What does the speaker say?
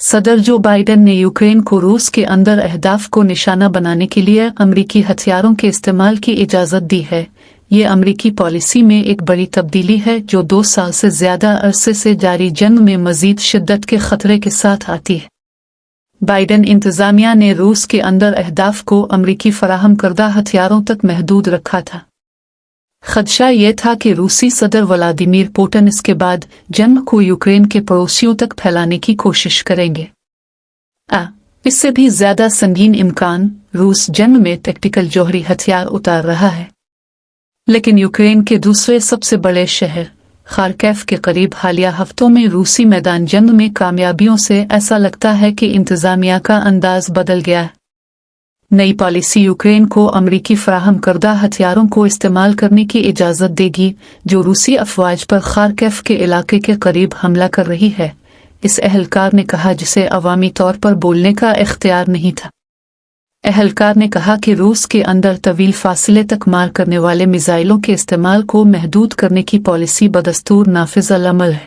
सदर Joe Biden ने Ukraine को रूस के अंदर अहदाफ को निशाना बनाने के लिए अमरीकी हथियारों के इस्तेमाल की इजाज़त दी है। ये अमरीकी पॉलिसी में एक बड़ी तब्दीली है जो 2 साल से ज्यादा अरसे से जारी जंग में मजीद शिद्दत के खतरे के साथ आती है। बाइडेन इंतजामिया ने रूस के अंदर अहदाफ को अमरीकी फराहम करदा हथियारों तक महदूद रखा था। खदशा ये था कि रूसी सदर व्लादिमीर पुतिन इसके बाद जंग को यूक्रेन के पड़ोसियों तक फैलाने की कोशिश करेंगे। इससे भी ज्यादा संगीन इम्कान, रूस जंग में टैक्टिकल जौहरी हथियार उतार रहा है। लेकिन यूक्रेन के दूसरे सबसे बड़े शहर खार्किव के करीब हालिया हफ्तों में रूसी मैदान जंग में कामयाबियों से ऐसा लगता है कि इंतजामिया का अंदाज बदल गया है। नई पॉलिसी यूक्रेन को अमरीकी फराहम करदा हथियारों को इस्तेमाल करने की इजाज़त देगी जो रूसी अफवाज पर खार्किव के इलाके के करीब हमला कर रही है, इस एहलकार ने कहा, जिसे अवामी तौर पर बोलने का इख्तियार नहीं था। एहलकार ने कहा कि रूस के अंदर तवील फासले तक मार करने वाले मिसाइलों के इस्तेमाल को महदूद करने की पॉलिसी बदस्तूर नाफिज अल अमल है।